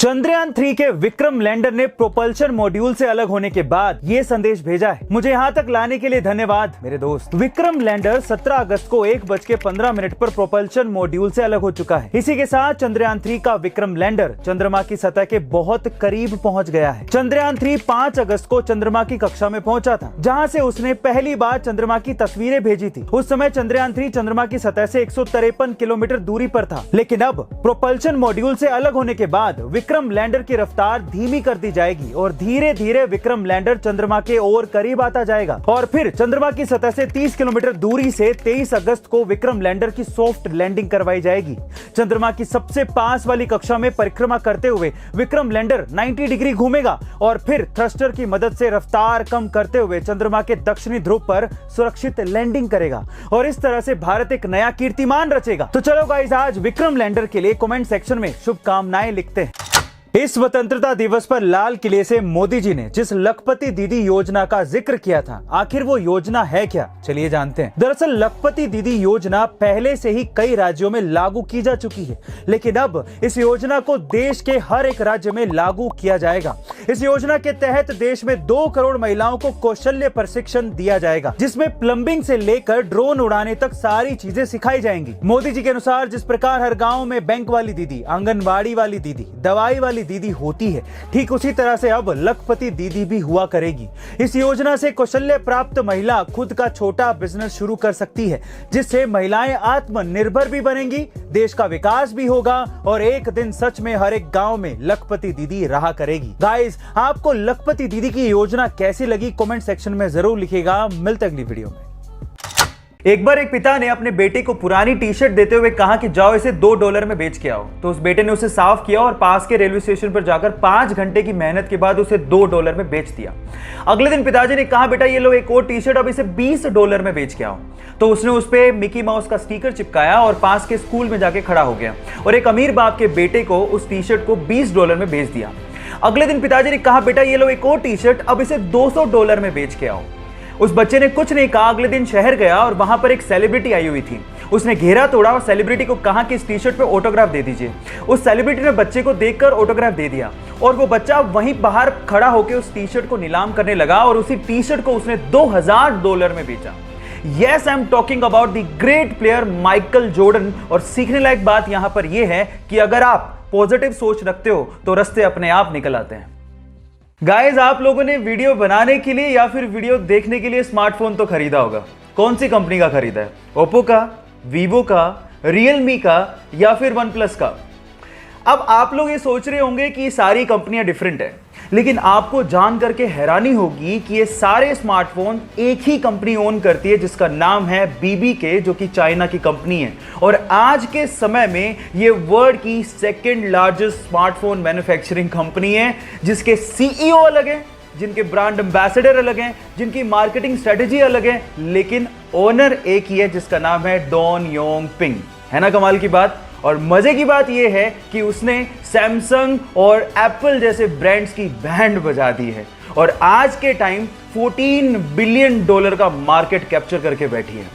चंद्रयान 3 के विक्रम लैंडर ने propulsion module से अलग होने के बाद ये संदेश भेजा है। मुझे यहाँ तक लाने के लिए धन्यवाद मेरे दोस्त। विक्रम लैंडर 17 अगस्त को 1:15 पर प्रोपल्शन मॉड्यूल से अलग हो चुका है। इसी के साथ चंद्रयान 3 का विक्रम लैंडर चंद्रमा की सतह के बहुत करीब पहुंच गया है। चंद्रयान 3 5 अगस्त को चंद्रमा की कक्षा में पहुंचा था, जहां से उसने पहली बार चंद्रमा की तस्वीरें भेजी थी। उस समय चंद्रयान 3 चंद्रमा की सतह से 153 किलोमीटर दूरी पर था, लेकिन अब प्रोपल्शन मॉड्यूल से अलग होने के बाद विक्रम लैंडर की रफ्तार धीमी कर दी जाएगी और धीरे धीरे विक्रम लैंडर चंद्रमा के और करीब आता जाएगा और फिर चंद्रमा की सतह से 30 किलोमीटर दूरी से 23 अगस्त को विक्रम लैंडर की सॉफ्ट लैंडिंग करवाई जाएगी। चंद्रमा की सबसे पास वाली कक्षा में परिक्रमा करते हुए विक्रम लैंडर 90 डिग्री घूमेगा और फिर थ्रस्टर की मदद से रफ्तार कम करते हुए चंद्रमा के दक्षिणी ध्रुव पर सुरक्षित लैंडिंग करेगा और इस तरह से भारत एक नया कीर्तिमान रचेगा। तो चलो गाइस, आज विक्रम लैंडर के लिए कमेंट सेक्शन में शुभकामनाएं लिखते हैं। इस स्वतंत्रता दिवस पर लाल किले से मोदी जी ने जिस लखपति दीदी योजना का जिक्र किया था, आखिर वो योजना है क्या, चलिए जानते हैं। दरअसल लखपति दीदी योजना पहले से ही कई राज्यों में लागू की जा चुकी है, लेकिन अब इस योजना को देश के हर एक राज्य में लागू किया जाएगा। इस योजना के तहत देश में 2 करोड़ महिलाओं को कौशल्य प्रशिक्षण दिया जाएगा, जिसमें प्लम्बिंग से लेकर ड्रोन उड़ाने तक सारी चीजें सिखाई जाएंगी। मोदी जी के अनुसार जिस प्रकार हर गाँव में बैंक वाली दीदी, आंगनबाड़ी वाली दीदी, दवाई वाली दीदी होती है, ठीक उसी तरह से अब लखपति दीदी भी हुआ करेगी। इस योजना से कौशल्य प्राप्त महिला खुद का छोटा बिजनेस शुरू कर सकती है, जिससे महिलाएं आत्मनिर्भर भी बनेंगी, देश का विकास भी होगा और एक दिन सच में हर एक गांव में लखपति दीदी रहा करेगी। गाइस, आपको लखपति दीदी की योजना कैसी लगी कमेंट सेक्शन में जरूर लिखिएगा। मिलते अगली वीडियो में। एक बार एक पिता ने अपने बेटे को पुरानी टी शर्ट देते हुए कहा कि जाओ इसे $2 में बेच के आओ। तो उस बेटे ने उसे साफ किया और पास के रेलवे स्टेशन पर जाकर 5 घंटे की मेहनत के बाद उसे $2 में बेच दिया। अगले दिन पिताजी ने कहा, बेटा ये लो एक और टी शर्ट, अब इसे $20 में बेच के आओ। तो उसने उस पे मिकी माउस का स्टिकर चिपकाया और पास के स्कूल में जाके खड़ा हो गया और एक अमीर बाप के बेटे को उस टी शर्ट को $20 में बेच दिया। अगले दिन पिताजी ने कहा, बेटा ये लो एक और टी शर्ट, अब इसे $200 में बेच के आओ। उस बच्चे ने कुछ नहीं कहा, अगले दिन शहर गया और वहां पर एक सेलिब्रिटी आई हुई थी। उसने घेरा तोड़ा और सेलिब्रिटी को कहा कि इस टी शर्ट पे ऑटोग्राफ दे दीजिए। उस सेलिब्रिटी ने बच्चे को देखकर ऑटोग्राफ दे दिया और वो बच्चा वहीं बाहर खड़ा होकर उस टी शर्ट को नीलाम करने लगा और उसी टी शर्ट को उसने $2000 में बेचा। Yes, I am talking about the great player Michael Jordan. और सीखने लायक बात यहां पर यह है कि अगर आप पॉजिटिव सोच रखते हो तो रास्ते अपने आप निकल आते हैं। गाइस, आप लोगों ने वीडियो बनाने के लिए या फिर वीडियो देखने के लिए स्मार्टफोन तो खरीदा होगा। कौन सी कंपनी का खरीदा है? ओप्पो का, वीवो का, रियलमी का या फिर वन प्लस का? अब आप लोग ये सोच रहे होंगे कि ये सारी कंपनियां डिफरेंट है, लेकिन आपको जान करके हैरानी होगी कि ये सारे स्मार्टफोन एक ही कंपनी ओन करती है, जिसका नाम है BBK, जो कि चाइना की कंपनी है। और आज के समय में ये वर्ल्ड की 2nd largest smartphone manufacturing company है, जिसके CEO अलग हैं, जिनके ब्रांड एम्बेसडर अलग हैं, जिनकी मार्केटिंग स्ट्रेटेजी अलग है, लेकिन ओनर एक ही है, जिसका नाम है डॉन योंग पिंग। है ना कमाल की बात? और मजे की बात यह है कि उसने सैमसंग और एप्पल जैसे ब्रांड्स की बैंड बजा दी है और आज के टाइम $14 बिलियन का मार्केट कैप्चर करके बैठी है।